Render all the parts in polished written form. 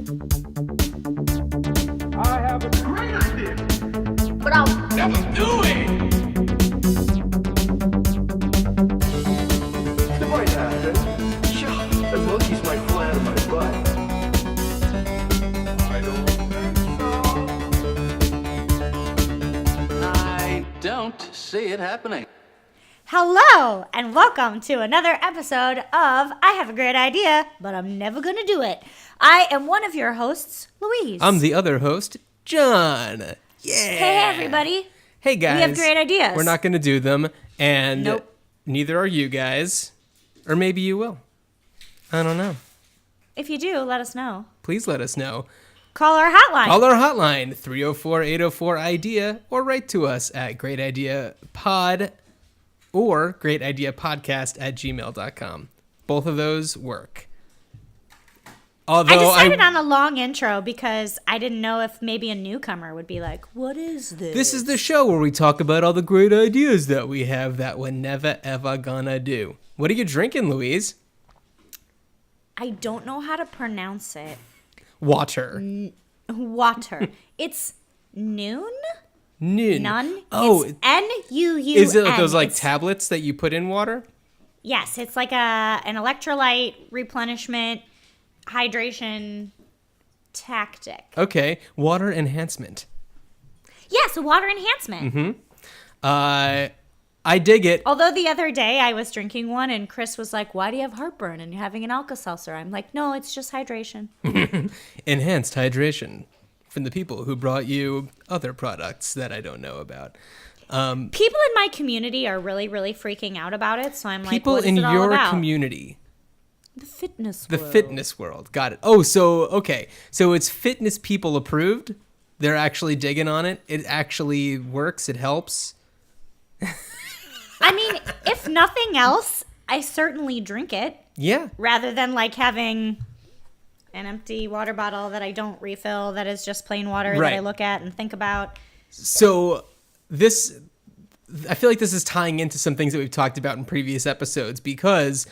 I have a great idea, But I'll never do it. It might happen. Sure, the monkeys might fly out of my butt. I don't think so. I don't see it happening. Hello, and welcome to another episode of I Have a Great Idea, but I'm never going to do it. I am one of your hosts, Louise. I'm the other host, John. Yeah. Hey, everybody. Hey, guys. We have great ideas. We're not going to do them, and Nope. neither are you guys. Or maybe you will. I don't know. If you do, let us know. Please let us know. Call our hotline. Call our hotline, 304-804-IDEA, or write to us at greatideapod or greatideapodcast@gmail.com. Both of those work. Although I decided on a long intro because I didn't know if maybe a newcomer would be like, what is this? This is the show where we talk about all the great ideas that we have that we're never ever gonna do. What are you drinking, Louise? I don't know how to pronounce it. Water. Water. It's noon? Noon. None? Oh, It's N-U-U-N. is it like those like It's- tablets that you put in water? Yes, it's like an electrolyte replenishment hydration tactic. Okay, water enhancement. Yes, a water enhancement. Mm-hmm. I dig it. Although the other day I was drinking one and Chris was like, why do you have heartburn and you're having an Alka-Seltzer? I'm like, no, it's just hydration. Enhanced hydration from the people who brought you other products that I don't know about. People in my community are really, really freaking out about it. So I'm like, People what is in it all your about? community. The fitness The world. fitness world. Got it. Oh, so, okay. So it's fitness people approved. They're actually digging on it. It actually works. It helps. I mean, if nothing else, I certainly drink it Yeah. rather than like having an empty water bottle that I don't refill that is just plain water Right. that I look at and think about. So I feel like this is tying into some things that we've talked about in previous episodes because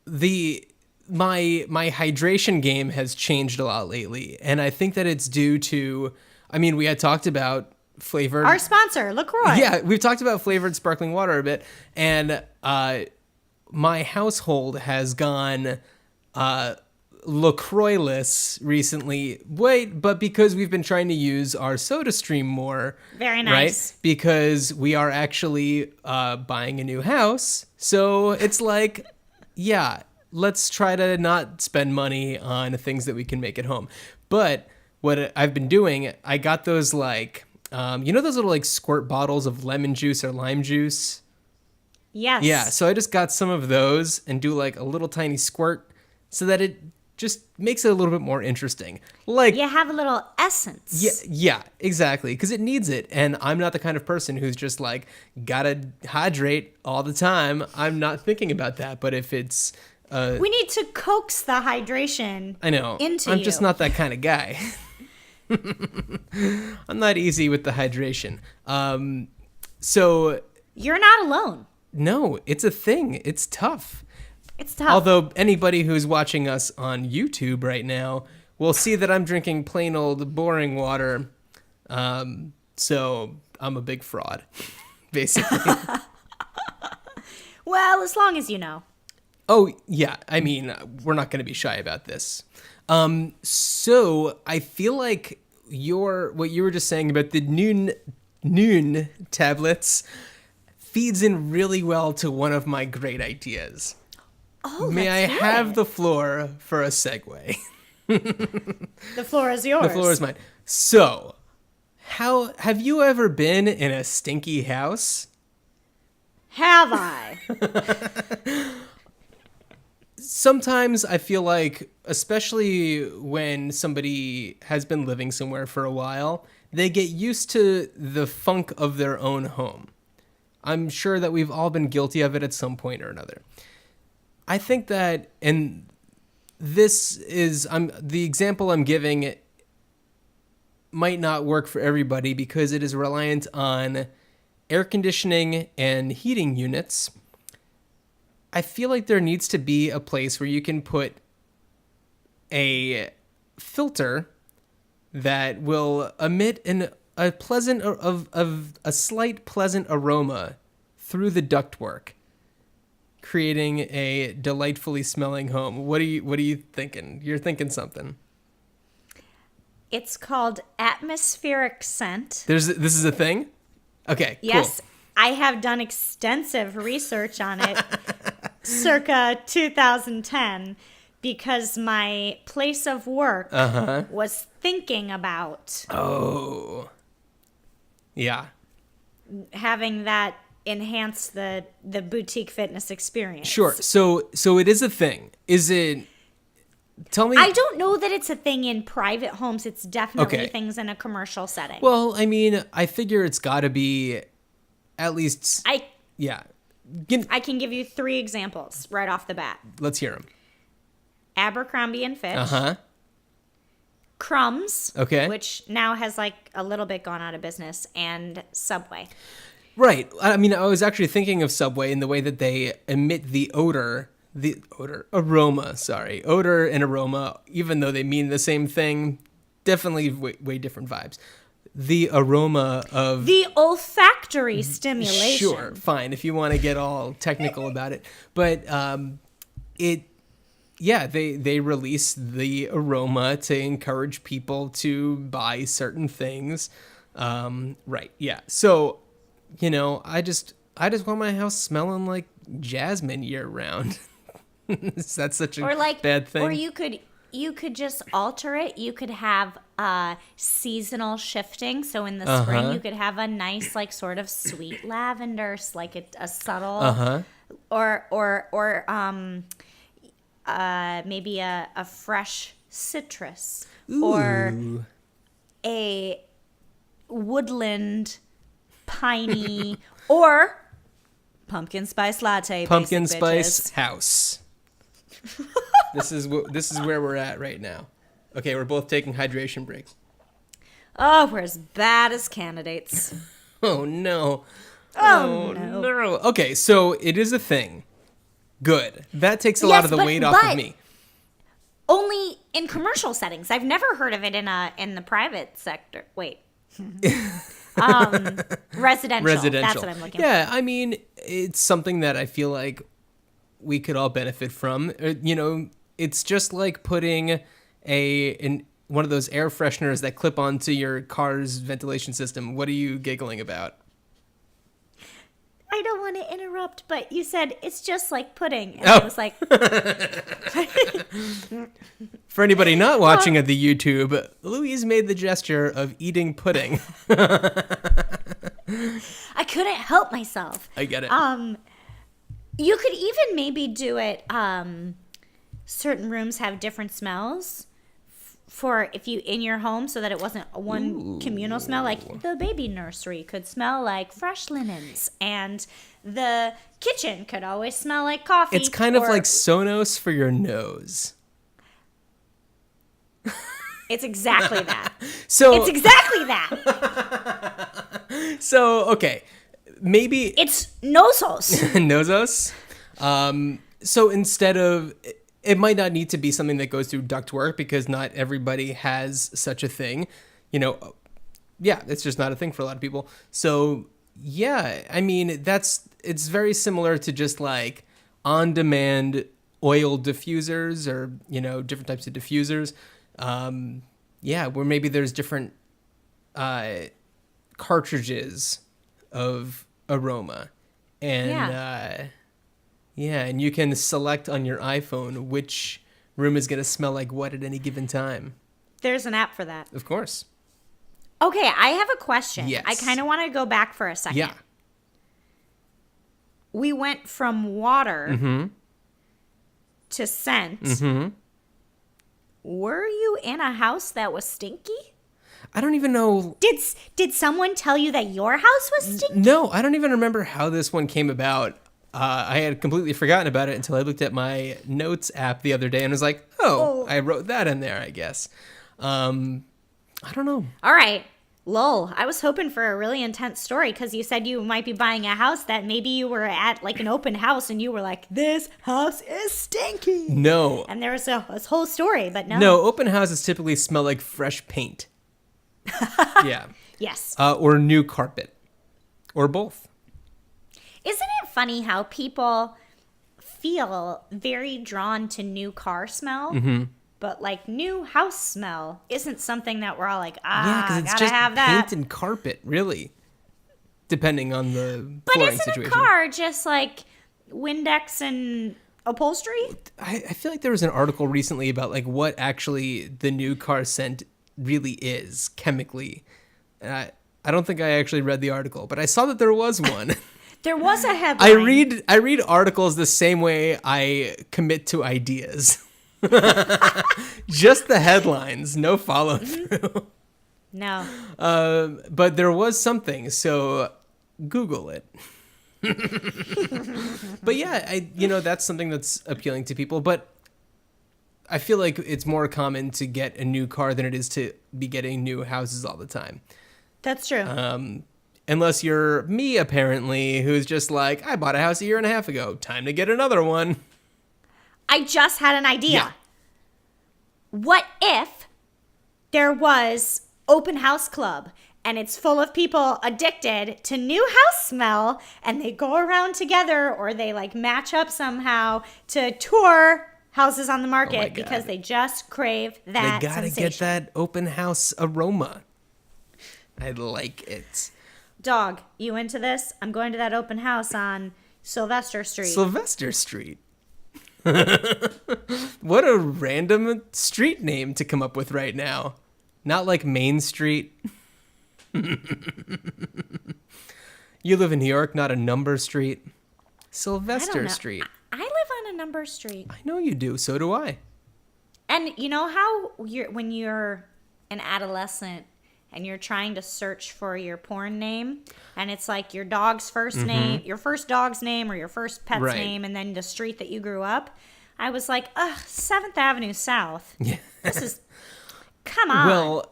my hydration game has changed a lot lately, and I think that it's due to, I mean, we had talked about flavored. Our sponsor, LaCroix. Yeah, we've talked about flavored sparkling water a bit, and my household has gone LaCroix-less recently. But because we've been trying to use our SodaStream more. Very nice. Right? Because we are actually buying a new house. So it's like, yeah, let's try to not spend money on things that we can make at home. But what I've been doing, I got those like, you know those little like squirt bottles of lemon juice or lime juice? Yes. Yeah, so I just got some of those and do like a little tiny squirt so that it just makes it a little bit more interesting. Like, You have a little essence. yeah, exactly, because it needs it. And I'm not the kind of person who's just like, gotta hydrate all the time. I'm not thinking about that. But if it's... We need to coax the hydration I know. into I'm you. just not that kind of guy. I'm not easy with the hydration. So, You're not alone. no, it's a thing. It's tough. It's tough. Although anybody who's watching us on YouTube right now will see that I'm drinking plain old boring water. So I'm a big fraud, basically. Well, as long as you know. Oh, yeah. I mean, we're not going to be shy about this. So I feel like what you were just saying about the noon tablets feeds in really well to one of my great ideas. Oh, May I let's hear have it. the floor for a segue? The floor is yours. The floor is mine. So, have you ever been in a stinky house? Have I? Sometimes I feel like, especially when somebody has been living somewhere for a while, they get used to the funk of their own home. I'm sure that we've all been guilty of it at some point or another. I think that, and this is, the example I'm giving might not work for everybody because it is reliant on air conditioning and heating units. I feel like there needs to be a place where you can put a filter that will emit a slight pleasant aroma through the ductwork, creating a delightfully smelling home. What are you thinking? You're thinking something. It's called atmospheric scent. This is a thing? Okay, Yes, cool. I have done extensive research on it circa 2010 because my place of work was thinking about having that enhance the boutique fitness experience. Sure. So it is a thing. Is it? Tell me. I don't know that it's a thing in private homes. It's definitely Okay. things in a commercial setting. Well, I mean, I figure it's got to be at least. Yeah. I can give you 3 examples right off the bat. Let's hear them. Abercrombie and Fitch. Uh-huh. Crumbs. Okay. Which now has like a little bit gone out of business, and Subway. Right. I mean, I was actually thinking of Subway in the way that they emit odor and aroma, even though they mean the same thing, definitely way different vibes. The aroma of The olfactory stimulation. Sure, fine, if you want to get all technical about it. But they release the aroma to encourage people to buy certain things. Right, yeah. So, I just want my house smelling like jasmine year round. That's such a bad thing. Or you could just alter it. You could have seasonal shifting. So in the spring, you could have a nice, like, sort of sweet lavender, like a subtle, or maybe a fresh citrus, or a woodland, piney, or pumpkin spice latte. Pumpkin basic spice bitches. house. This is where we're at right now. Okay, we're both taking hydration breaks. Oh, we're as bad as candidates. Oh no. Oh, no. Okay, so it is a thing. Good. That takes a lot of the weight off of me. Only in commercial settings. I've never heard of it in the private sector. Wait. Residential. That's what I'm looking for. Yeah, I mean, it's something that I feel like we could all benefit from. It's just like putting one of those air fresheners that clip onto your car's ventilation system. What are you giggling about? I don't want to interrupt, but you said it's just like pudding. And I was like... For anybody not watching at the YouTube, Louise made the gesture of eating pudding. I couldn't help myself. I get it. You could even maybe do it. Certain rooms have different smells for if you in your home, so that it wasn't one communal smell. Like the baby nursery could smell like fresh linens, and the kitchen could always smell like coffee. It's kind of like Sonos for your nose. It's exactly that. So it's exactly that. So okay, maybe it's Nozos. Nozos. So instead of, it might not need to be something that goes through ductwork because not everybody has such a thing. It's just not a thing for a lot of people. So yeah, I mean, it's very similar to just like on-demand oil diffusers or, different types of diffusers. Where maybe there's different cartridges of aroma. And and you can select on your iPhone which room is going to smell like what at any given time. There's an app for that. Of course. Okay, I have a question. Yes. I kind of want to go back for a second. Yeah. We went from water to scent. Mm-hmm. Were you in a house that was stinky? I don't even know. Did someone tell you that your house was stinky? No, I don't even remember how this one came about. I had completely forgotten about it until I looked at my notes app the other day and was like, I wrote that in there, I guess. I don't know. All right. Lol, I was hoping for a really intense story because you said you might be buying a house that maybe you were at like an open house and you were like, this house is stinky. No. And there was a whole story, but no. No, open houses typically smell like fresh paint. Yeah. Yes. Or new carpet. Or both. Isn't it funny how people feel very drawn to new car smell? Mm-hmm. But like new house smell isn't something that we're all like, Yeah, because it's gotta just have that. paint and carpet, really. Depending on the But flooring isn't situation. a car just like Windex and upholstery? I feel like there was an article recently about like what actually the new car scent really is chemically. And I don't think I actually read the article, but I saw that there was one. There was a headline. I read articles the same way I commit to ideas. Just the headlines, no follow through. No. But there was something, so Google it. But yeah, that's something that's appealing to people. But I feel like it's more common to get a new car than it is to be getting new houses all the time. That's true. Unless you're me, apparently, who's just like, I bought a house a year and a half ago. Time to get another one. I just had an idea. Yeah. What if there was open house club and it's full of people addicted to new house smell and they go around together or they like match up somehow to tour houses on the market because they just crave that They gotta sensation. get that open house aroma. I like it. Dog, you into this? I'm going to that open house on Sylvester Street. Sylvester Street. What a random street name to come up with right now. Not like Main Street. You live in New York, not a number street. I don't Sylvester know. Street. I live on a number street. I know you do. So do I. And you know how when you're an adolescent and you're trying to search for your porn name and it's like your dog's first name, your first dog's name or your first pet's Right. name and then the street that you grew up. I was like, 7th Avenue South. Yeah. This is, come on. Well,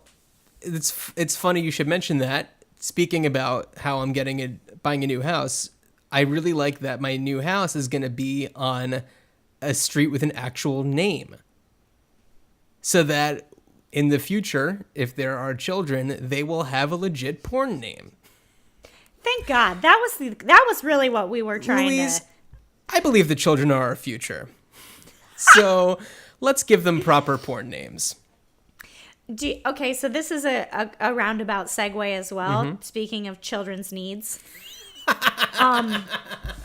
it's funny you should mention that. Speaking about how I'm buying a new house, I really like that my new house is going to be on a street with an actual name. So that in the future, if there are children, they will have a legit porn name. Thank God. That was really what we were trying Louise, to. I believe the children are our future. So let's give them proper porn names. Okay, so this is a roundabout segue as well. Mm-hmm. Speaking of children's needs.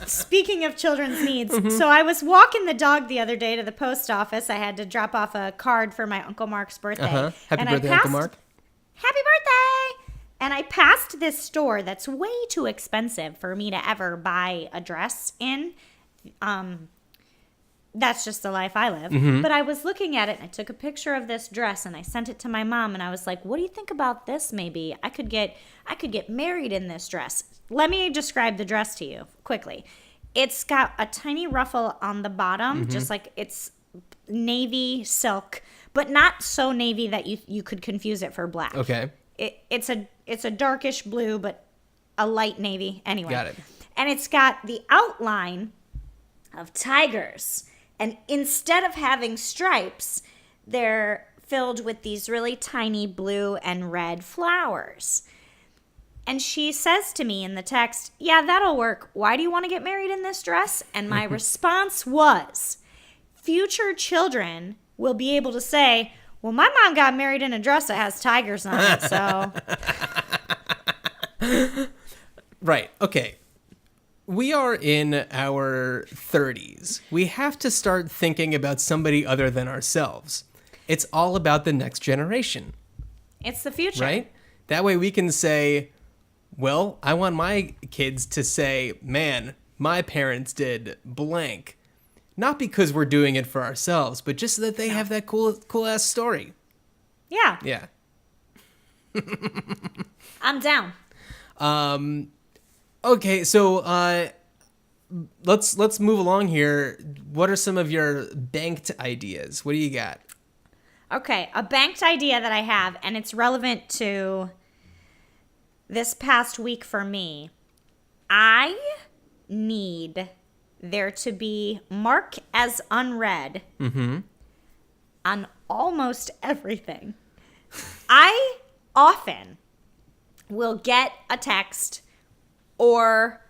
Speaking of children's needs, so I was walking the dog the other day to the post office. I had to drop off a card for my Uncle Mark's birthday. Happy And I birthday, Uncle passed- Mark. Happy birthday! And I passed this store that's way too expensive for me to ever buy a dress in. That's just the life I live. Mm-hmm. But I was looking at it and I took a picture of this dress and I sent it to my mom and I was like, what do you think about this maybe? I could get married in this dress. Let me describe the dress to you quickly. It's got a tiny ruffle on the bottom, just like it's navy silk, but not so navy that you could confuse it for black. Okay. It's a darkish blue, but a light navy. Anyway. Got it. And it's got the outline of tigers. And instead of having stripes, they're filled with these really tiny blue and red flowers. And she says to me in the text, yeah, that'll work. Why do you want to get married in this dress? And my response was, future children will be able to say, well, my mom got married in a dress that has tigers on it, so. Right. Okay. We are in our 30s. We have to start thinking about somebody other than ourselves. It's all about the next generation, It's the future. right? That way we can say, well, I want my kids to say, man, my parents did blank. Not because we're doing it for ourselves, but just so that they have that cool ass story. Yeah. Yeah. I'm down. Okay, so let's move along here. What are some of your banked ideas? What do you got? Okay, a banked idea that I have, and it's relevant to this past week for me, I need there to be mark as unread on almost everything. I often will get a text or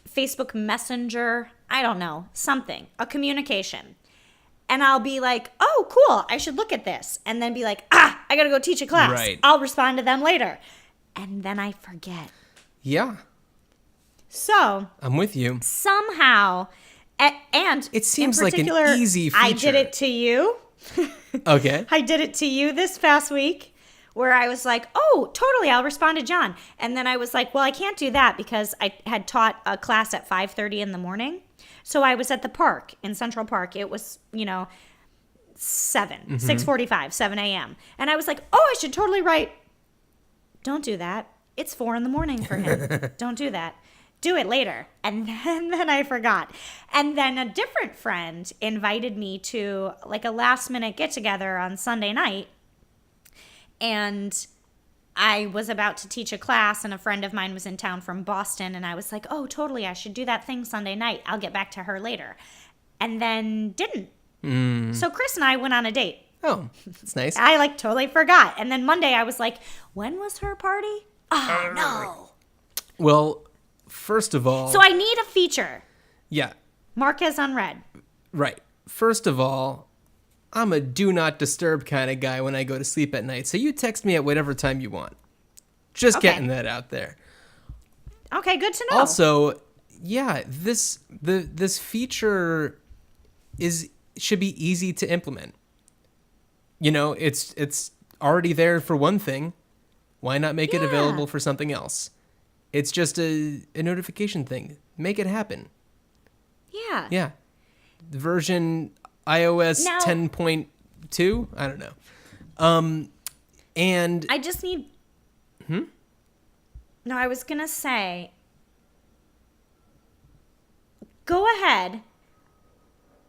Facebook Messenger, I don't know, something, a communication. And I'll be like, oh, cool, I should look at this. And then be like, I gotta go teach a class. Right. I'll respond to them later. And then I forget. Yeah. So I'm with you. somehow, and It seems in like an particular, easy I did feature. it to you. Okay. I did it to you this past week where I was like, oh, totally, I'll respond to John. And then I was like, well, I can't do that because I had taught a class at 5:30 in the morning. So I was at the park in Central Park. It was, 6:45, 7 a.m. And I was like, oh, I should totally write. Don't do that. It's 4 in the morning for him. Don't do that. Do it later. And then I forgot. And then a different friend invited me to like a last minute get together on Sunday night. And I was about to teach a class and a friend of mine was in town from Boston. And I was like, oh, totally. I should do that thing Sunday night. I'll get back to her later. And then didn't. So Chris and I went on a date. Oh, that's nice. I totally forgot. And then Monday I was like, when was her party? Oh, no. Well, first of all, So I need a feature. yeah, Mark as unread. right. First of all, I'm a do not disturb kind of guy when I go to sleep at night. So you text me at whatever time you want. Just Okay. getting that out there. Okay, good to know. Also, yeah, this feature should be easy to implement. It's already there for one thing. Why not make it Yeah. available for something else? It's just a notification thing. Make it happen. Yeah. Yeah. The version iOS Now- 10.2? I don't know. And I just need. No, I was going to say. Go ahead.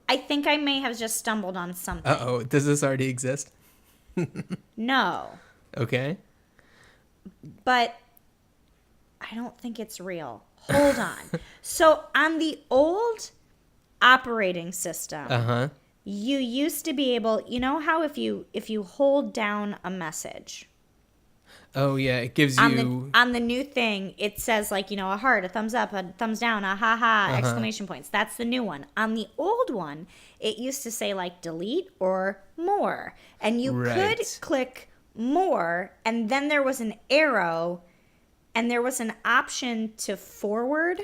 I think I may have just stumbled on something. uh-oh, does this already exist? No. Okay. But I don't think it's real. Hold on. So on the old operating system, Uh-huh. you used to be able, you know how if you hold down a message Oh, yeah, it gives on you... the on the new thing, it says a heart, a thumbs up, a thumbs down, a ha ha, Uh-huh. exclamation points. That's the new one. On the old one, it used to say delete or more. And you could Right. click more, and then there was an arrow, and there was an option to forward.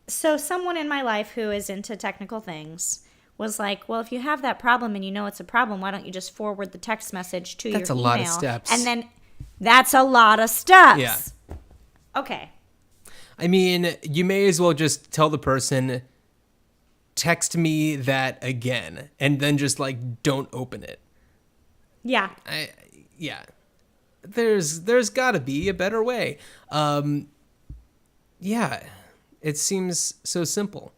So someone in my life who is into technical things was like, well, if you have that problem and you know it's a problem, why don't you just forward the text message to That's your a email? lot of steps. And then that's a lot of steps. Yeah. Okay. I mean, you may as well just tell the person, text me that again, and then just don't open it. Yeah. Yeah. There's gotta be a better way. Yeah. It seems so simple.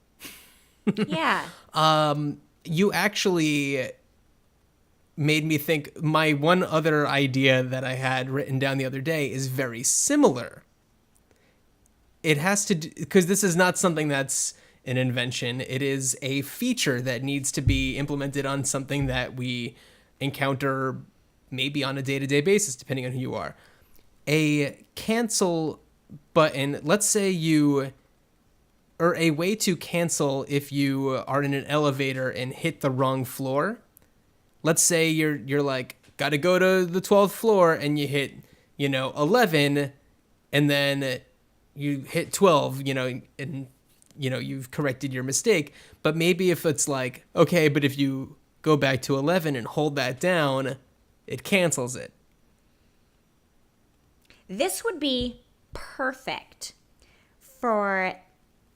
Yeah. You actually made me think my one other idea that I had written down the other day is very similar. It has to do, because this is not something that's an invention. It is a feature that needs to be implemented on something that we encounter maybe on a day-to-day basis, depending on who you are. A cancel button, let's say or a way to cancel if you are in an elevator and hit the wrong floor. Let's say you're gotta go to the 12th floor and you hit, 11 and then you hit 12, and, you've corrected your mistake. But maybe if it's okay, but if you go back to 11 and hold that down, it cancels it. This would be perfect for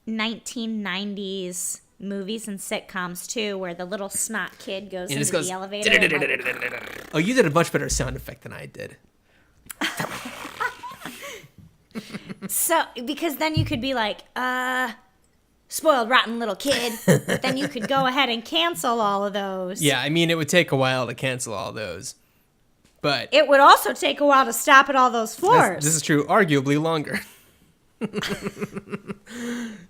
1990s movies and sitcoms too, where the little snot kid goes And it into just goes, the elevator. and, Oh, you did a much better sound effect than I did. So, because then you could be spoiled, rotten little kid. But then you could go ahead and cancel all of those. Yeah, I mean, it would take a while to cancel all those. But It would also take a while to stop at all those floors. this is true, arguably longer.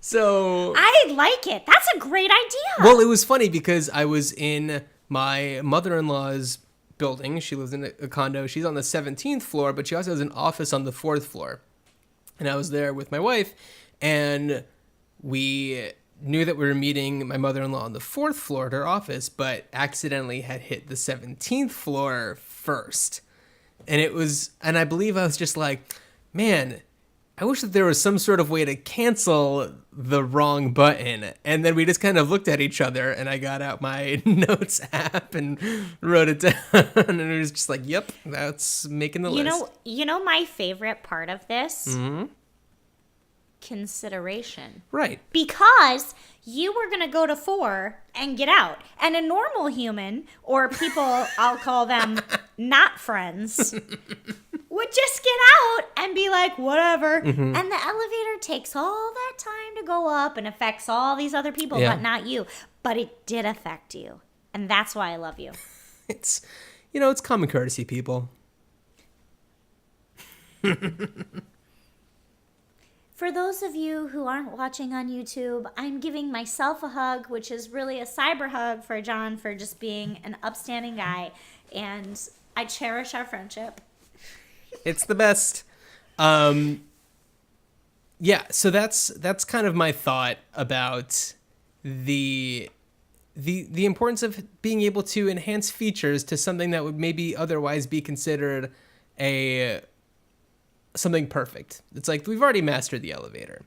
So I like it. That's a great idea. well, it was funny because I was in my mother-in-law's building. She lives in a condo. She's on the 17th floor, but she also has an office on the 4th floor. And I was there with my wife, and we knew that we were meeting my mother-in-law on the 4th floor at her office, but accidentally had hit the 17th floor first. And I believe I was just like, man, I wish that there was some sort of way to cancel the wrong button. And then we just kind of looked at each other, and I got out my notes app and wrote it down. And it was just like, yep, that's making the list. You know my favorite part of this? Consideration. Right. Because you were going to go to 4 and get out. And a normal human, or people, I'll call them not friends, would just get out and be like, whatever. And the elevator takes all that time to go up and affects all these other people, Yeah. but not you. But it did affect you. And that's why I love you. It's, it's common courtesy, people. For those of you who aren't watching on YouTube, I'm giving myself a hug, which is really a cyber hug for Jon for just being an upstanding guy. And I cherish our friendship. It's the best. Yeah, so that's kind of my thought about the importance of being able to enhance features to something that would maybe otherwise be considered something perfect. It's like we've already mastered the elevator.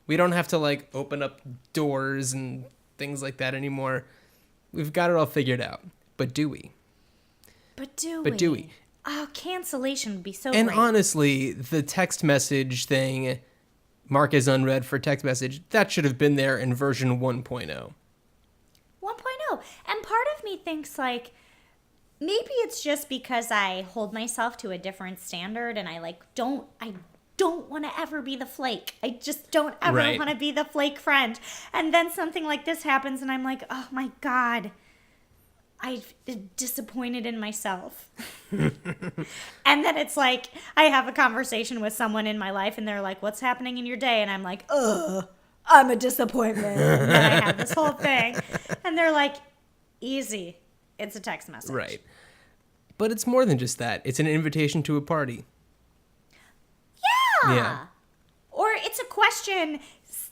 We don't have to like open up doors and things like that anymore. We've got it all figured out. But do we? But do we? Oh, cancellation would be so And great. honestly, the text message thing, mark as unread for text message, that should have been there in version 1.0. 1.0. And part of me thinks like, maybe it's just because I hold myself to a different standard and I don't want to ever be the flake. I just don't ever Right. want to be the flake friend. And then something like this happens and I'm like, oh my God, I'm disappointed in myself. And then it's like, I have a conversation with someone in my life and they're like, what's happening in your day? And I'm like, ugh, I'm a disappointment. And then I have this whole thing. And they're like, easy. It's a text message. Right. But it's more than just that. It's an invitation to a party. Yeah. Or it's a question,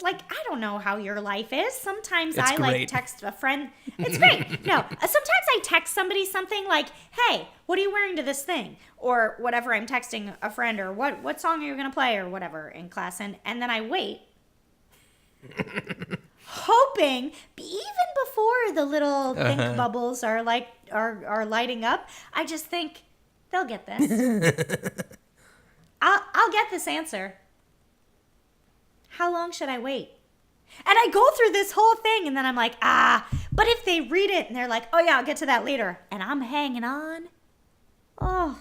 like, I don't know how your life is. Sometimes It's I great. text a friend. It's great. No, sometimes I text somebody something like, hey, what are you wearing to this thing? Or whatever I'm texting a friend, or what song are you going to play, or whatever in class. And then I wait. Hoping, even before the little think bubbles are are lighting up, I just think they'll get this. I'll get this answer. How long should I wait? And I go through this whole thing, and then I'm like, but if they read it and they're like, oh yeah, I'll get to that later, and I'm hanging on. Oh,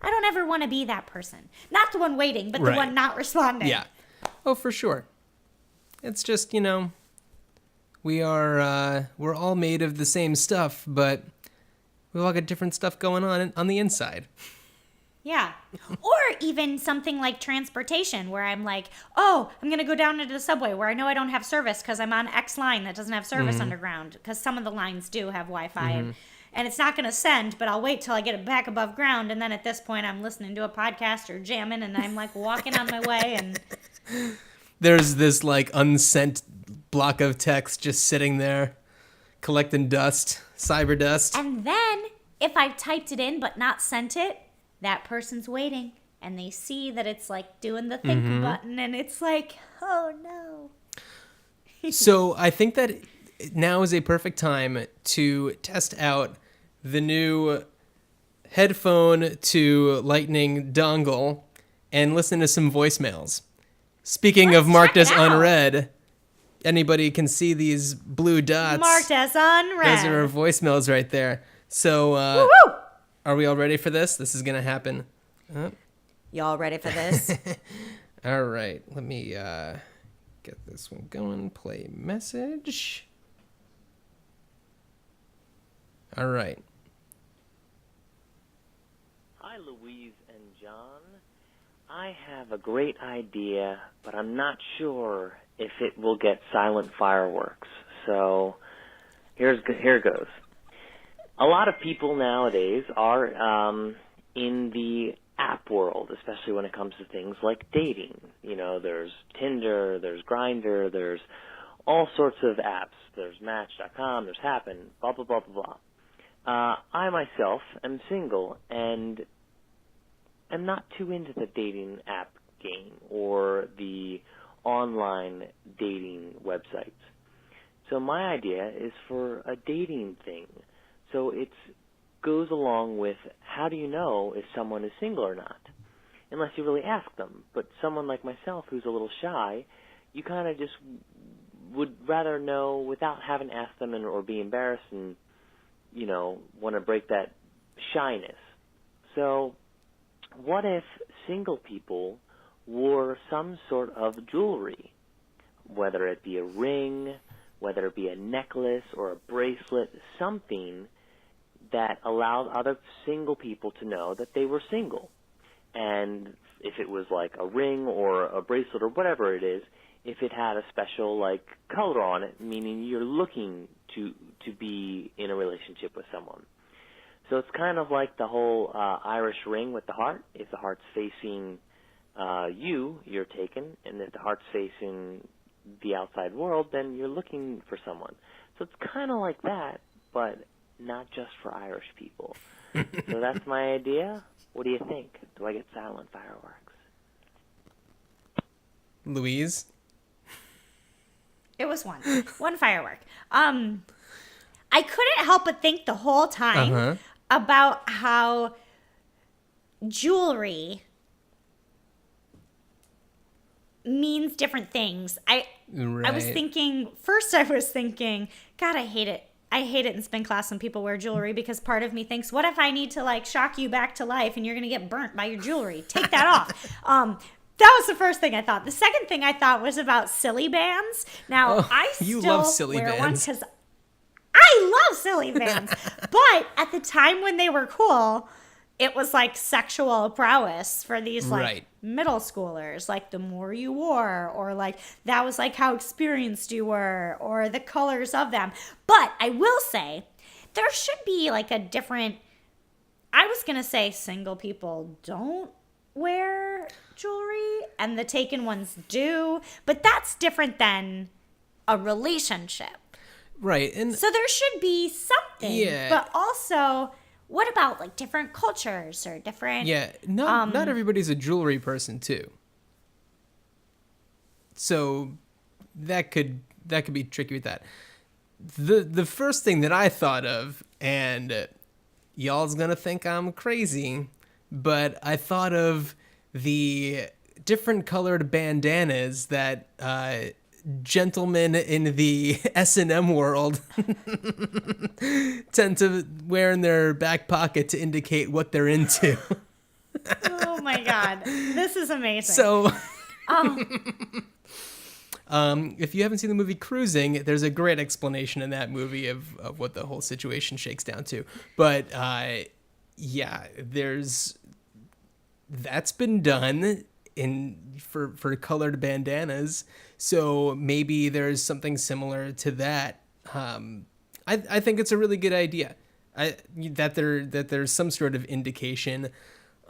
I don't ever want to be that person. Not the one waiting, but the Right. one not responding. Yeah. Oh, for sure. It's just, we're all made of the same stuff, but we've all got different stuff going on the inside. Yeah. Or even something like transportation where I'm like, oh, I'm going to go down into the subway where I know I don't have service because I'm on X line that doesn't have service underground, because some of the lines do have Wi-Fi and it's not going to send, but I'll wait till I get it back above ground. And then at this point I'm listening to a podcast or jamming and I'm like walking on my way and... There's this like unsent block of text just sitting there collecting dust, cyber dust. And then if I've typed it in but not sent it, that person's waiting and they see that it's like doing the think button and it's like, oh no. So I think that now is a perfect time to test out the new headphone to lightning dongle and listen to some voicemails. Speaking of marked check as it out. unread, anybody can see these blue dots. Marked as unread. Those are our voicemails right there. So Woo-woo! are we all ready for this? This is going to happen. Y'all ready for this? All right. Let me get this one going. Play message. All right. Hi, Louise and John. I have a great idea, but I'm not sure if it will get silent fireworks. So here goes. A lot of people nowadays are in the app world, especially when it comes to things like dating. You know, there's Tinder, there's Grindr, there's all sorts of apps. There's Match.com, there's Happen, blah, blah, blah, blah, blah. I myself am single and am not too into the dating app game or the online dating websites. So my idea is for a dating thing. So it goes along with how do you know if someone is single or not? Unless you really ask them. But someone like myself who's a little shy, you kind of just would rather know without having asked them or be embarrassed and, you know, want to break that shyness. So what if single people wore some sort of jewelry, whether it be a ring, whether it be a necklace or a bracelet, something that allowed other single people to know that they were single. And if it was like a ring or a bracelet or whatever it is, if it had a special like color on it, meaning you're looking to be in a relationship with someone. So it's kind of like the whole Irish ring with the heart. If the heart's facing you're taken, and if the heart's facing the outside world, then you're looking for someone. So it's kind of like that, but not just for Irish people. So that's my idea. What do you think? Do I get silent fireworks? Louise? It was one firework. I couldn't help but think the whole time about how jewelry means different things. I was thinking, God, I hate it. I hate it in spin class when people wear jewelry because part of me thinks, what if I need to like shock you back to life and you're going to get burnt by your jewelry? Take that off. That was the first thing I thought. The second thing I thought was about silly bands. Now, I still love silly wear one bands. because I love silly bands. But at the time when they were cool, it was like sexual prowess for these like middle schoolers. Like the more you wore, or like that was like how experienced you were, or the colors of them. But I will say there should be like a different. I was gonna say single people don't wear jewelry and the taken ones do, but that's different than a relationship. Right. And so there should be something. Yeah. But also, what about like different cultures or different? Yeah. Not everybody's a jewelry person too. So that could be tricky with that. The first thing that I thought of, and y'all's gonna think I'm crazy, but I thought of the different colored bandanas that gentlemen in the S&M world tend to wear in their back pocket to indicate what they're into. Oh my God. This is amazing. So, if you haven't seen the movie Cruising, there's a great explanation in that movie of what the whole situation shakes down to. But, yeah, that's been done for colored bandanas. So maybe there's something similar to that. I think it's a really good idea. That there's some sort of indication.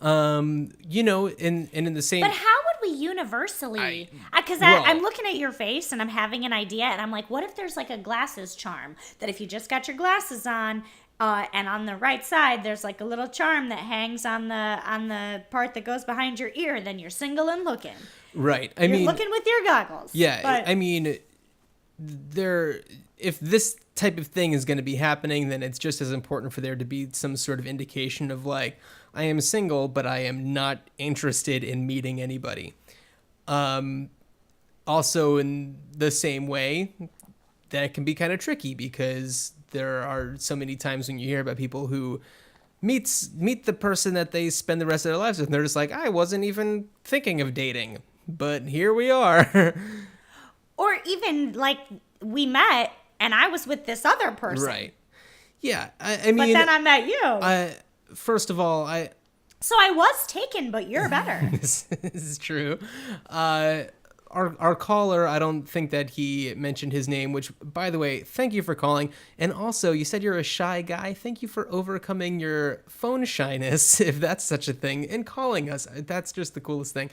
In the same. But how would we universally? Because I'm looking at your face and I'm having an idea, and I'm like, what if there's like a glasses charm that if you just got your glasses on, and on the right side there's like a little charm that hangs on the part that goes behind your ear, then you're single and looking. Right. You're looking with your goggles. Yeah. But, I mean, if this type of thing is going to be happening, then it's just as important for there to be some sort of indication of like, I am single, but I am not interested in meeting anybody. Also, in the same way, that can be kind of tricky because there are so many times when you hear about people who meet the person that they spend the rest of their lives with, and they're just like, I wasn't even thinking of dating, but here we are. Or even like we met and I was with this other person. Right. Yeah. I mean, but then I met you. First of all, So I was taken, but you're better. This is true. Our caller, I don't think that he mentioned his name, which, by the way, thank you for calling. And also, you said you're a shy guy. Thank you for overcoming your phone shyness, if that's such a thing, and calling us. That's just the coolest thing.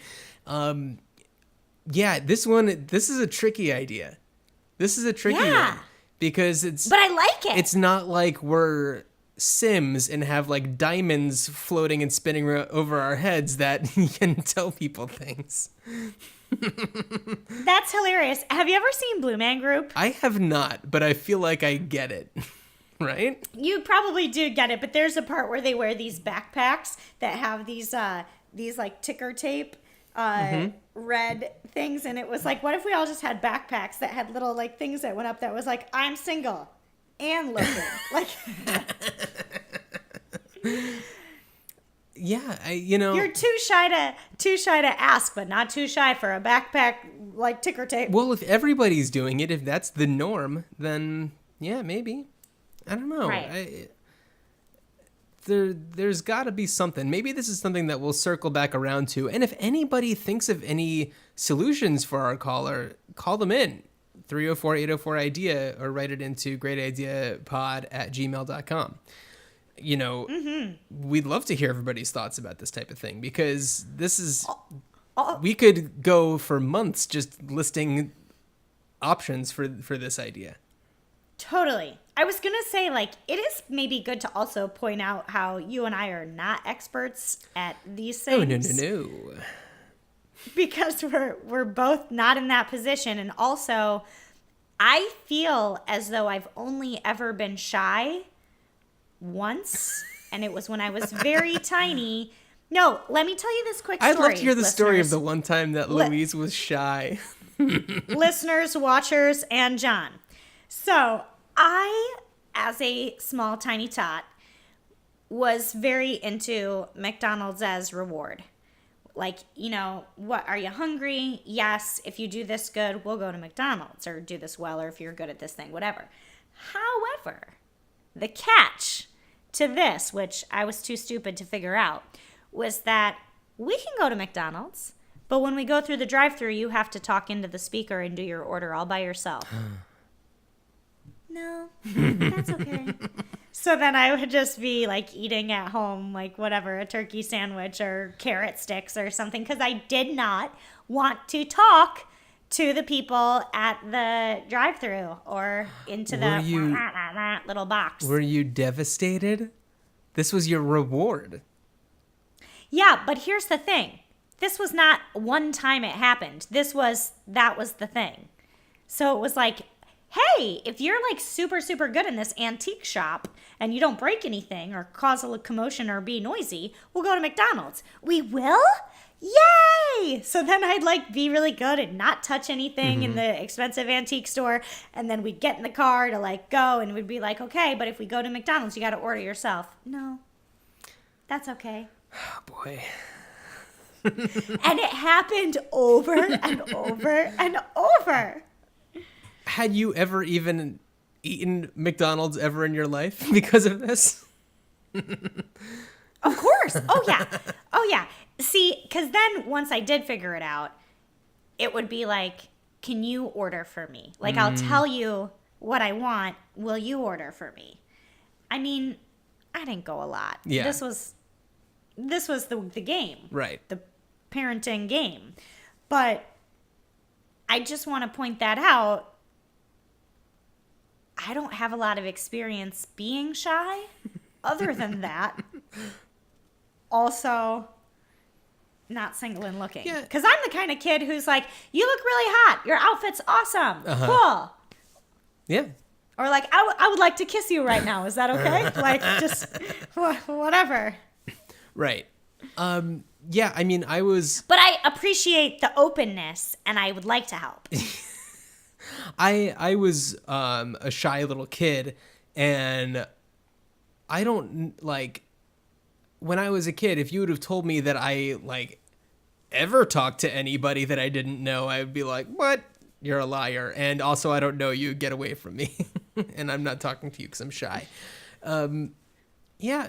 Yeah, this is a tricky idea. This is a tricky one. Because But I like it. It's not like we're Sims and have like diamonds floating and spinning over our heads that can tell people things. That's hilarious. Have you ever seen Blue Man Group? I have not, but I feel like I get it. Right? You probably do get it, but there's a part where they wear these backpacks that have these like ticker tape red things, and it was like, what if we all just had backpacks that had little like things that went up that was like, I'm single and looking. Like Yeah, you're too shy to ask, but not too shy for a backpack like ticker tape. Well, if everybody's doing it, if that's the norm, then yeah, maybe. I don't know. Right. There's got to be something. Maybe this is something that we'll circle back around to. And if anybody thinks of any solutions for our caller, call them in. 304-804-IDEA or write it into greatideapod@gmail.com. We'd love to hear everybody's thoughts about this type of thing, because this is... we could go for months just listing options for this idea. Totally. I was going to say, like, it is maybe good to also point out how you and I are not experts at these things. Oh, no. Because we're both not in that position. And also, I feel as though I've only ever been shy once, and it was when I was very tiny. No, let me tell you this quick story. I'd love to hear the story of listeners. the one time that Louise was shy. Listeners, watchers, and John. So I, as a small tiny tot, was very into McDonald's as reward. Like, what, are you hungry? Yes. If you do this good, we'll go to McDonald's, or do this well, or if you're good at this thing, whatever. However, the catch to this, which I was too stupid to figure out, was that we can go to McDonald's, but when we go through the drive-thru, you have to talk into the speaker and do your order all by yourself. No, that's okay. So then I would just be like eating at home, like whatever, a turkey sandwich or carrot sticks or something, because I did not want to talk to the people at the drive-thru or into the little box. Were you devastated? This was your reward. Yeah, but here's the thing. This was not one time it happened. That was the thing. So it was like, hey, if you're like super, super good in this antique shop and you don't break anything or cause a commotion or be noisy, we'll go to McDonald's. We will? Yay! So then I'd like be really good and not touch anything in the expensive antique store. And then we'd get in the car to like go, and we'd be like, okay, but if we go to McDonald's, you got to order yourself. No, that's okay. Oh, boy. And it happened over and over and over. Had you ever even eaten McDonald's ever in your life because of this? Of course. Oh, yeah. Oh, yeah. See, because then once I did figure it out, it would be like, can you order for me? Like, I'll tell you what I want. Will you order for me? I mean, I didn't go a lot. Yeah. This was the game. Right. The parenting game. But I just want to point that out. I don't have a lot of experience being shy. Other than that, also not single and looking. Yeah. Because I'm the kind of kid who's like, you look really hot. Your outfit's awesome. Cool. Yeah. Or like, I would like to kiss you right now. Is that okay? Like, just whatever. Right. Yeah, I mean, But I appreciate the openness, and I would like to help. I was a shy little kid, and I don't, like, when I was a kid, if you would have told me that I, like, ever talked to anybody that I didn't know, I would be like, what? You're a liar. And also, I don't know you. Get away from me. And I'm not talking to you because I'm shy. Yeah,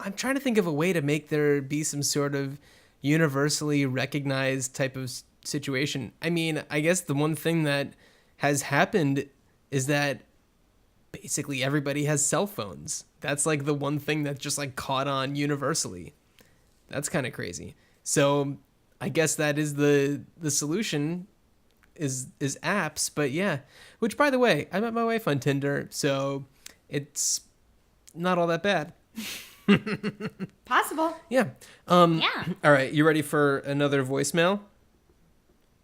I'm trying to think of a way to make there be some sort of universally recognized type of situation. I mean, I guess the one thing that has happened is that basically everybody has cell phones. That's like the one thing that just like caught on universally. That's kind of crazy. So I guess that is the solution is apps. But yeah, which by the way, I met my wife on Tinder, so it's not all that bad. Possible. Yeah. Yeah. All right, you ready for another voicemail?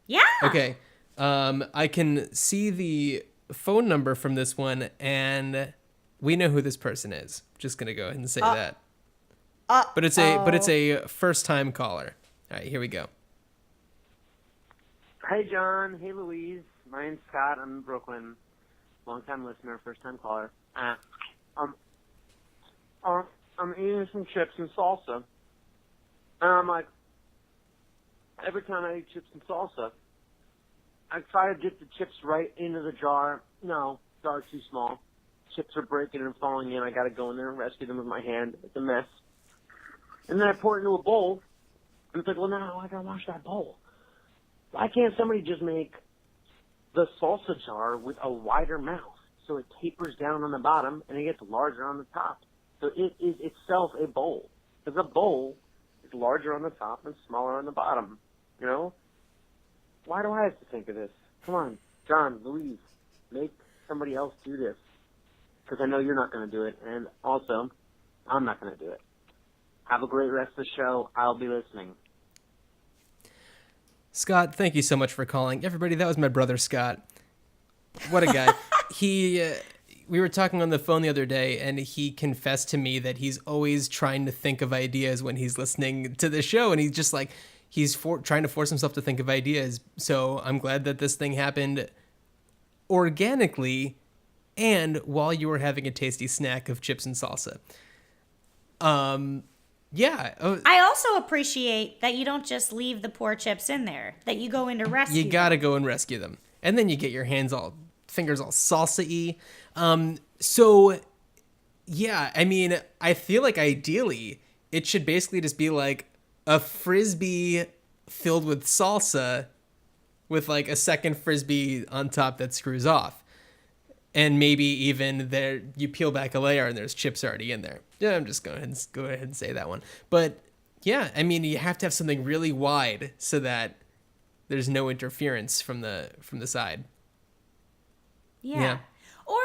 Yeah. Okay. I can see the phone number from this one, and we know who this person is. Just gonna go ahead and say that. But it's a first time caller. All right, here we go. Hey, John. Hey, Louise. My name's Scott. I'm in Brooklyn. Long-time listener, first-time caller. I'm eating some chips and salsa. And I'm like, every time I eat chips and salsa, I try to dip the chips right into the jar. No, jar's too small. Chips are breaking and falling in. I got to go in there and rescue them with my hand. It's a mess. And then I pour it into a bowl. And it's like, well, now I got to wash that bowl. Why can't somebody just make the salsa jar with a wider mouth so it tapers down on the bottom and it gets larger on the top? So it is itself a bowl. Because a bowl is larger on the top and smaller on the bottom. You know? Why do I have to think of this? Come on, John, Louise, make somebody else do this. Because I know you're not going to do it. And also, I'm not going to do it. Have a great rest of the show. I'll be listening. Scott, thank you so much for calling. Everybody, that was my brother, Scott. What a guy. We were talking on the phone the other day, and he confessed to me that he's always trying to think of ideas when he's listening to the show, and he's just like, trying to force himself to think of ideas. So I'm glad that this thing happened organically and while you were having a tasty snack of chips and salsa. Yeah. I also appreciate that you don't just leave the poor chips in there, that you go in to rescue You gotta go and rescue them. And then you get your fingers all salsa-y. So, yeah, I mean, I feel like ideally it should basically just be like a Frisbee filled with salsa with like a second Frisbee on top that screws off. And maybe even you peel back a layer and there's chips already in there. Yeah, I'm just going to go ahead and say that one. But yeah, I mean, you have to have something really wide so that there's no interference from the side. Yeah. Or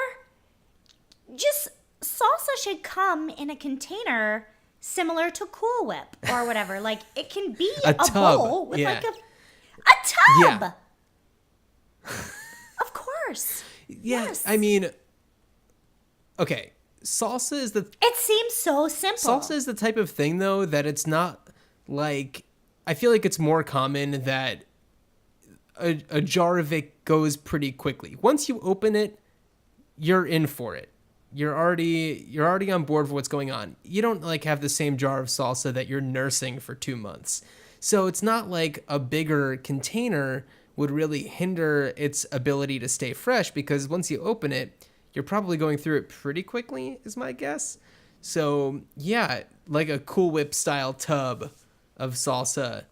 just salsa should come in a container similar to Cool Whip or whatever. Like it can be a bowl with like a tub. Yeah. Of course. Yeah, Yes. I mean, okay, It seems so simple. Salsa is the type of thing, though, that it's not like, I feel like it's more common that a jar of it goes pretty quickly. Once you open it, you're in for it. You're already on board for what's going on. You don't like have the same jar of salsa that you're nursing for 2 months. So it's not like a bigger container would really hinder its ability to stay fresh, because once you open it, you're probably going through it pretty quickly, is my guess. So yeah, like a Cool Whip style tub of salsa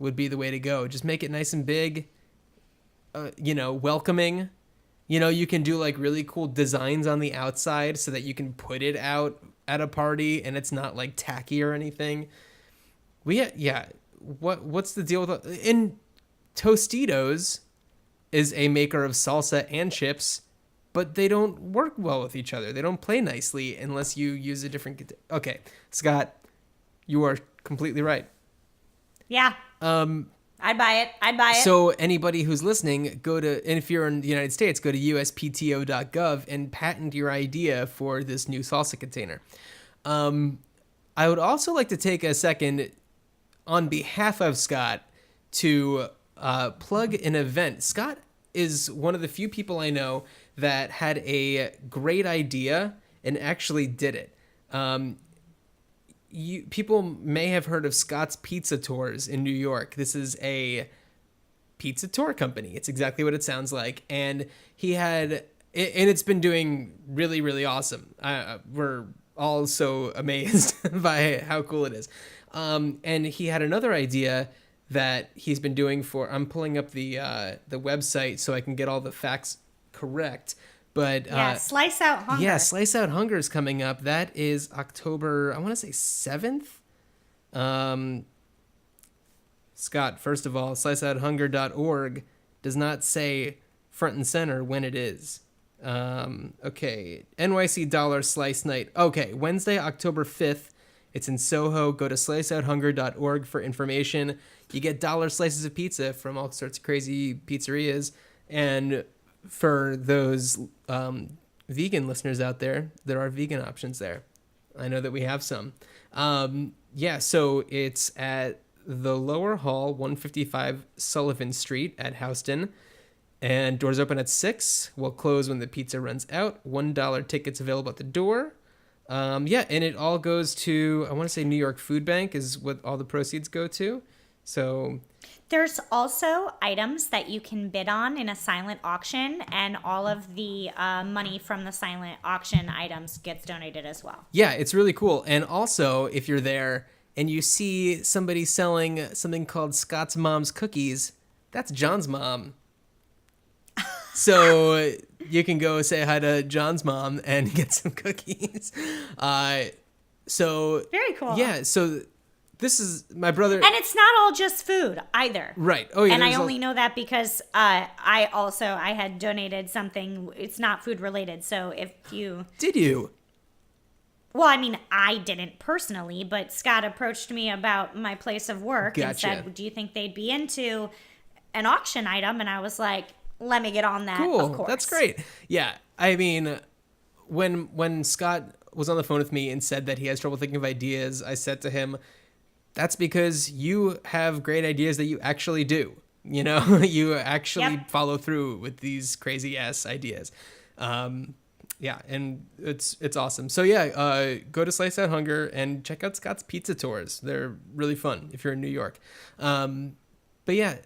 would be the way to go. Just make it nice and big, welcoming. You can do like really cool designs on the outside so that you can put it out at a party and it's not like tacky or anything. What's the deal with in Tostitos is a maker of salsa and chips, but they don't work well with each other. They don't play nicely unless you use a different. Okay, Scott, you are completely right. Yeah. I'd buy it. So anybody who's listening, and if you're in the United States, go to uspto.gov and patent your idea for this new salsa container. I would also like to take a second on behalf of Scott to plug an event. Scott is one of the few people I know that had a great idea and actually did it. People may have heard of Scott's Pizza Tours in New York. This is a pizza tour company. It's exactly what it sounds like. And it's been doing really, really awesome. We're all so amazed by how cool it is. And he had another idea that he's been doing for. I'm pulling up the website so I can get all the facts correct. But Slice Out Hunger. yeah, Slice Out Hunger is coming up. That is October, I want to say 7th. Scott, first of all, sliceouthunger.org does not say front and center when it is. Okay, NYC Dollar Slice Night. Okay, Wednesday, October 5th. It's in Soho. Go to sliceouthunger.org for information. You get dollar slices of pizza from all sorts of crazy pizzerias. And for those vegan listeners out there, there are vegan options there. I know that we have some. Yeah, so it's at the Lower Hall, 155 Sullivan Street at Houston. And doors open at 6. We'll close when the pizza runs out. $1 tickets available at the door. Yeah, and it all goes to, I want to say New York Food Bank is what all the proceeds go to. So there's also items that you can bid on in a silent auction, and all of the money from the silent auction items gets donated as well. Yeah, it's really cool. And also, if you're there and you see somebody selling something called Scott's Mom's Cookies, that's John's mom. So you can go say hi to John's mom and get some cookies. So very cool. Yeah, so this is my brother. And it's not all just food either. Right. Oh, yeah. And I only know that because I had donated something. It's not food related. So if you... Did you? Well, I mean, I didn't personally, but Scott approached me about my place of work and said, do you think they'd be into an auction item? And I was like, let me get on that. Cool. Of course. That's great. Yeah. I mean, when Scott was on the phone with me and said that he has trouble thinking of ideas, I said to him, that's because you have great ideas that you actually do. You know, you actually follow through with these crazy ass ideas. Yeah, and it's awesome. So yeah, go to Slice Out Hunger and check out Scott's Pizza Tours. They're really fun if you're in New York. But yeah,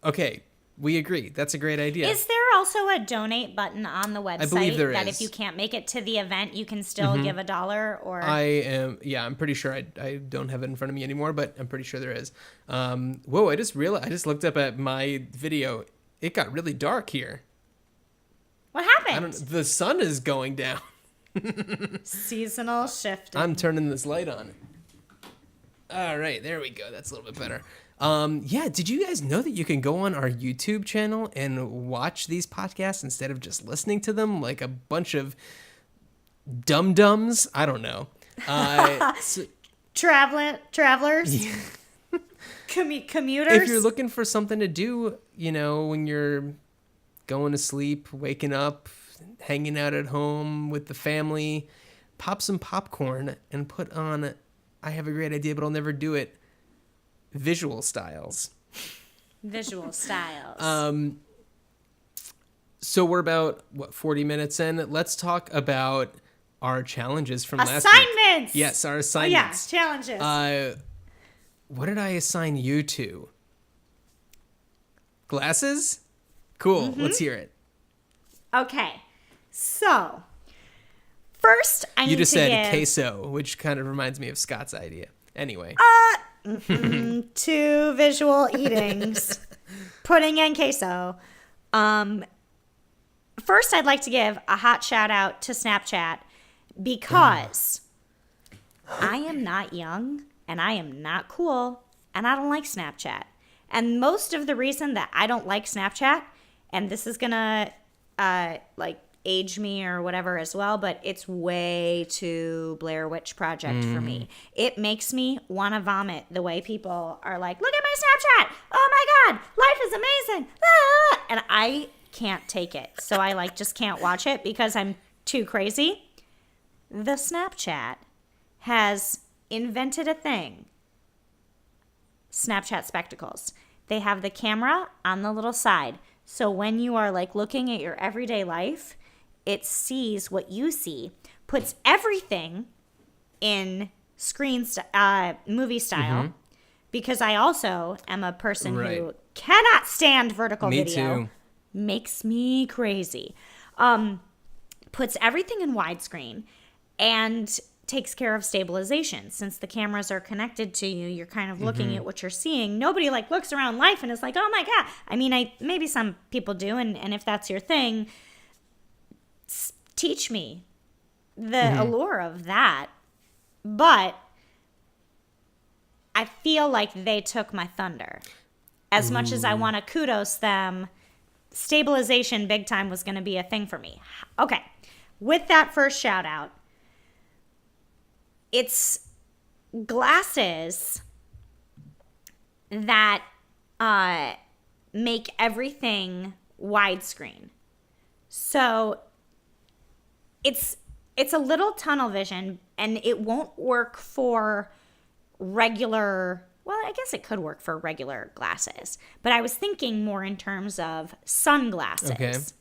okay. We agree. That's a great idea. Is there also a donate button on the website? I believe there that is. If you can't make it to the event, you can still give $1 or... I'm pretty sure I don't have it in front of me anymore, but I'm pretty sure there is. Whoa, I just looked up at my video. It got really dark here. What happened? The sun is going down. Seasonal shifting. I'm turning this light on. All right, there we go. That's a little bit better. Yeah, did you guys know that you can go on our YouTube channel and watch these podcasts instead of just listening to them like a bunch of dum-dums? I don't know. Travelers? Yeah. Commuters? If you're looking for something to do, you know, when you're going to sleep, waking up, hanging out at home with the family, pop some popcorn and put on, I have a great idea, but I'll never do it, Visual Styles. Visual Styles. So we're about, 40 minutes in? Let's talk about our challenges from last week. Assignments! Yes, our assignments. Oh, yeah, challenges. What did I assign you to? Glasses? Cool, let's hear it. Okay, so first I need to You just said queso, which kind of reminds me of Scott's idea. Anyway. 2 visual eatings. Pudding and queso. First, I'd like to give a hot shout out to Snapchat because I am not young and I am not cool and I don't like Snapchat. And most of the reason that I don't like Snapchat, and this is gonna age me or whatever as well, but it's way too Blair Witch Project for me. It makes me want to vomit the way people are like, look at my Snapchat. Oh my God, life is amazing. Ah! And I can't take it. So I just can't watch it because I'm too crazy. The Snapchat has invented a thing. Snapchat spectacles. They have the camera on the little side. So when you are looking at your everyday life, it sees what you see, puts everything in movie style, because I also am a person who cannot stand vertical video. Too. Makes me crazy. Puts everything in widescreen, and takes care of stabilization. Since the cameras are connected to you, you're kind of looking at what you're seeing. Nobody like looks around life and is like, oh my God. I mean, maybe some people do. And if that's your thing, teach me the allure of that. But I feel like they took my thunder. As much as I want to kudos them, stabilization big time was going to be a thing for me. Okay. With that first shout out, it's glasses that make everything widescreen. So it's a little tunnel vision, and it won't work for regular, well, I guess it could work for regular glasses, but I was thinking more in terms of sunglasses,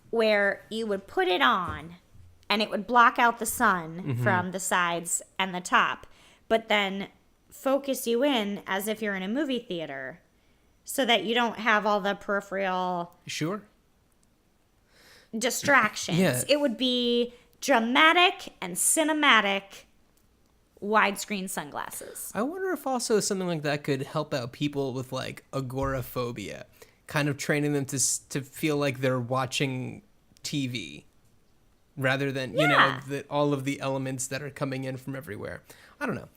where you would put it on and it would block out the sun from the sides and the top, but then focus you in as if you're in a movie theater so that you don't have all the peripheral distractions. Yeah. It would be dramatic and cinematic widescreen sunglasses. I wonder if also something like that could help out people with like agoraphobia, kind of training them to feel like they're watching TV rather than, you know, all of the elements that are coming in from everywhere. I don't know.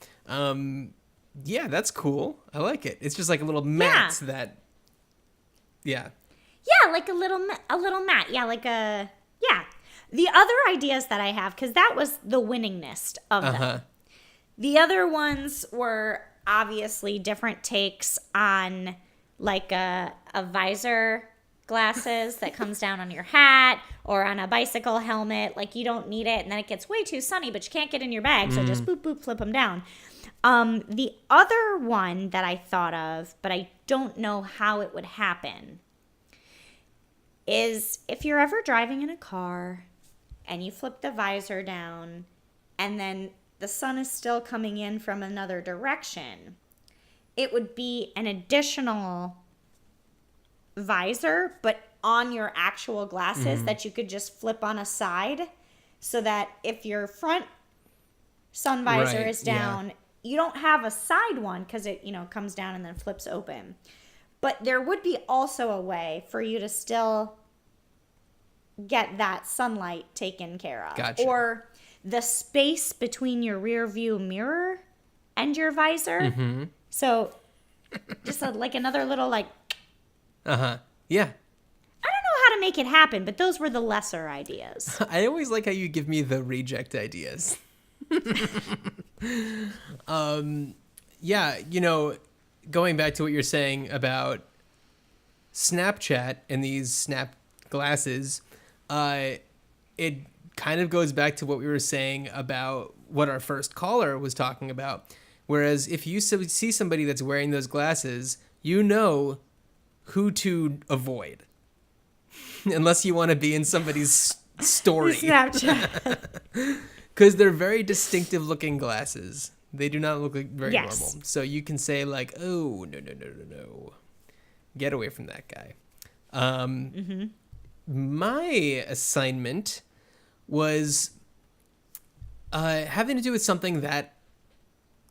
Yeah, that's cool. I like it. It's just like a little mat that, Yeah, like a little mat. Yeah, like a, The other ideas that I have, because that was the winningness of them. The other ones were obviously different takes on like a visor glasses that comes down on your hat or on a bicycle helmet. Like you don't need it and then it gets way too sunny, but you can't get in your bag. So just boop, boop, flip them down. The other one that I thought of, but I don't know how it would happen, is if you're ever driving in a car and you flip the visor down and then the sun is still coming in from another direction, it would be an additional visor, but on your actual glasses that you could just flip on a side so that if your front sun visor is down, you don't have a side one because it, comes down and then flips open. But there would be also a way for you to still get that sunlight taken care of. Gotcha. Or the space between your rear view mirror and your visor. So just like another little like... Yeah. I don't know how to make it happen, but those were the lesser ideas. I always like how you give me the reject ideas. Yeah, going back to what you're saying about Snapchat and these Snap glasses, it kind of goes back to what we were saying about what our first caller was talking about. Whereas if you see somebody that's wearing those glasses, you know who to avoid. Unless you want to be in somebody's story. Snapchat. Because they're very distinctive looking glasses. They do not look like very Yes. normal. So you can say like, oh, no. Get away from that guy. My assignment was having to do with something that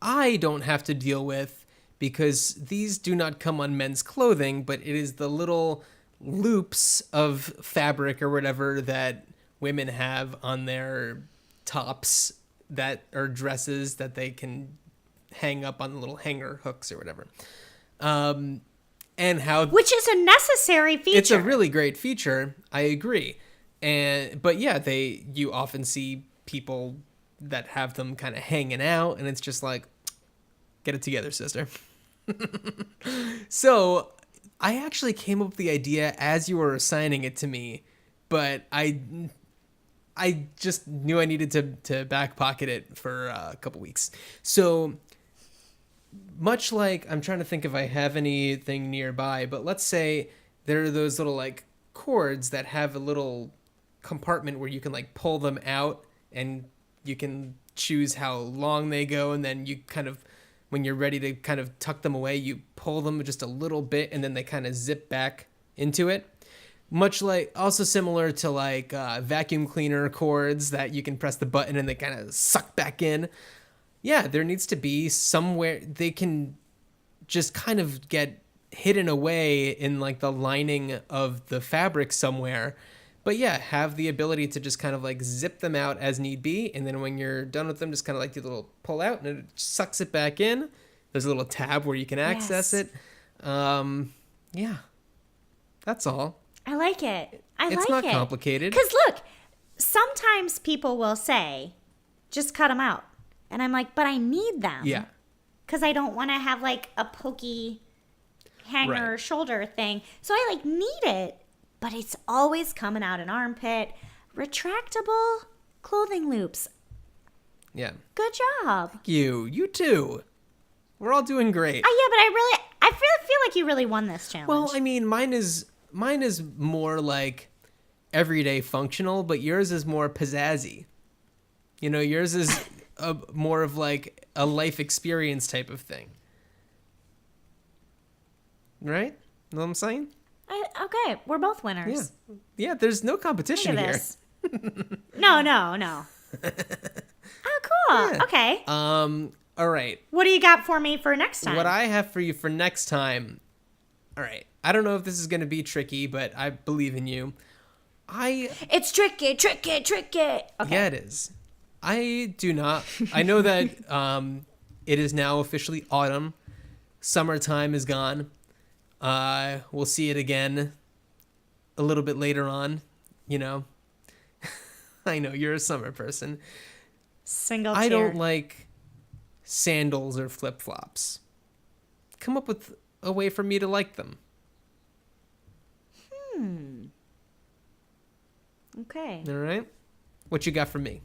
I don't have to deal with because these do not come on men's clothing, but it is the little loops of fabric or whatever that women have on their tops that are dresses that they can hang up on little hanger hooks or whatever. And how... Which is a necessary feature. It's a really great feature. I agree. But yeah, you often see people that have them kind of hanging out, and it's just like, get it together, sister. So I actually came up with the idea as you were assigning it to me, but I just knew I needed to back pocket it for a couple weeks. So much like, I'm trying to think if I have anything nearby, but let's say there are those little like cords that have a little compartment where you can like pull them out and you can choose how long they go, and then you kind of, when you're ready to kind of tuck them away, you pull them just a little bit and then they kind of zip back into it. Much like, also similar to like vacuum cleaner cords that you can press the button and they kind of suck back in. Yeah, there needs to be somewhere they can just kind of get hidden away in like the lining of the fabric somewhere. But yeah, have the ability to just kind of like zip them out as need be. And then when you're done with them, just kind of like do a little pull out and it sucks it back in. There's a little tab where you can access it. Yeah, that's all. I like it. It's not complicated. Because look, sometimes people will say, just cut them out. And I'm like, but I need them. Yeah. Because I don't want to have like a pokey hanger Right. shoulder thing. So I like need it, but it's always coming out an armpit. Retractable clothing loops. Yeah. Good job. You too. We're all doing great. Yeah, but I feel like you really won this challenge. Well, I mean, mine is more like everyday functional, but yours is more pizzazzy. You know, yours is more of like a life experience type of thing. Right? Know what I'm saying? Okay, we're both winners. Yeah, there's no competition Look at here. this. No. Oh, cool. Yeah. Okay. All right. What do you got for me for next time? What I have for you for next time. All right. I don't know if this is going to be tricky, but I believe in you. It's tricky. Okay. Yeah, it is. I do not. I know that it is now officially autumn. Summertime is gone. We'll see it again a little bit later on, you know. I know you're a summer person. Single I tier. don't like sandals or flip-flops. Come up with a way for me to like them. Okay. All right? What you got for me?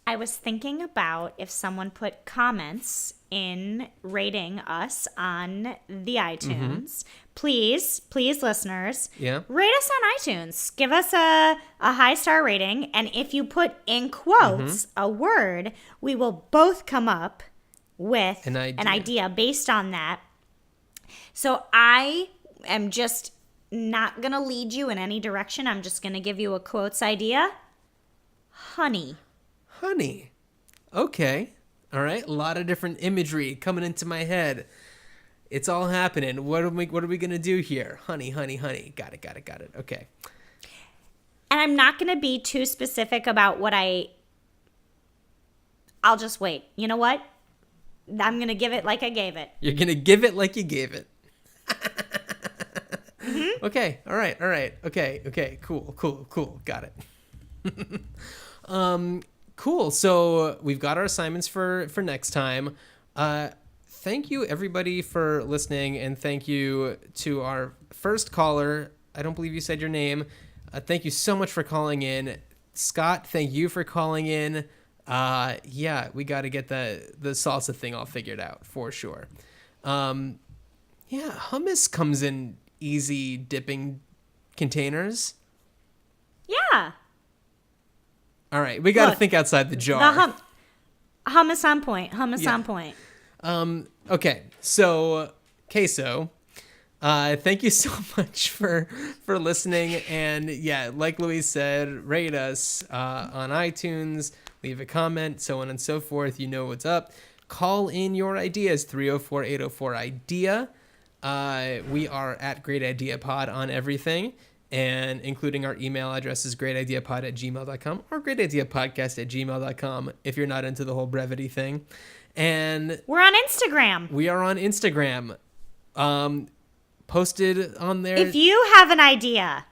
I was thinking about if someone put comments in rating us on the iTunes. Please, listeners, Yeah. rate us on iTunes. Give us a high star rating. And if you put in quotes a word, we will both come up with An idea. idea based on that. So I am just not going to lead you in any direction. I'm just going to give you a quotes idea. Honey. Honey. Okay. All right. A lot of different imagery coming into my head. It's all happening. What are we going to do here? Honey. Got it. Okay. And I'm not going to be too specific about what I'll just wait. You know what? I'm going to give it like I gave it. You're going to give it like you gave it. Okay. All right. Okay. Cool. Got it. Cool. So we've got our assignments for next time. Thank you everybody for listening, and thank you to our first caller. I don't believe you said your name. Thank you so much for calling in. Scott, thank you for calling in. Yeah, we got to get the salsa thing all figured out for sure. Yeah, hummus comes in easy dipping containers. Yeah. All right, we got to Look, think outside the jar. Hummus on point. Yeah. On point. Okay, so Queso, thank you so much for listening, and yeah, like Louise said, rate us on iTunes, leave a comment, so on and so forth. You know what's up. Call in your ideas, 304-804-IDEA. We are at Great Idea Pod on everything, and including our email address is greatideapod@gmail.com or greatideapodcast@gmail.com if you're not into the whole brevity thing. And We're on Instagram. we are on Instagram. Posted on there. If you have an idea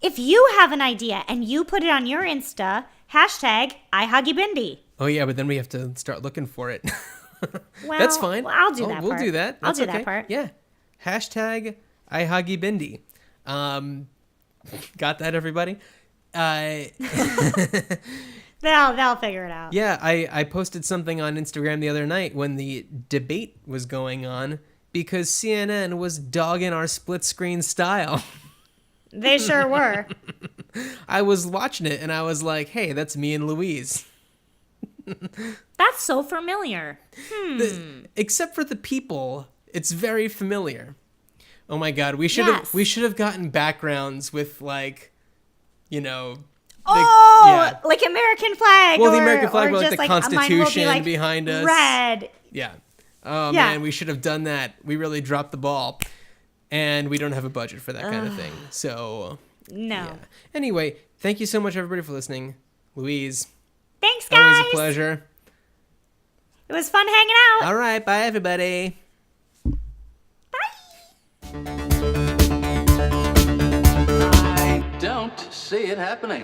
and you put it on your Insta, #IHuggyBindy. Oh yeah, but then we have to start looking for it. Well, That's fine. well, I'll do that We'll part. do that. I'll That's do that okay. part. Yeah. #IHuggyBindy. Got that, everybody? They'll figure it out. Yeah, I posted something on Instagram the other night when the debate was going on because CNN was dogging our split screen style. They sure were. I was watching it and I was like, hey, that's me and Louise. That's so familiar. Except for the people, it's very familiar. Oh my God, we should have gotten backgrounds with like, you know. Like American flag. Well, the American flag, or with just like the mine will be, Constitution like, behind us. Red. Yeah. Oh Yeah. man, we should have done that. We really dropped the ball, and we don't have a budget for that kind of thing. So No. yeah. Anyway, thank you so much, everybody, for listening. Louise, Thanks, guys. always a pleasure. It was fun hanging out. All right, bye, everybody. I don't see it happening.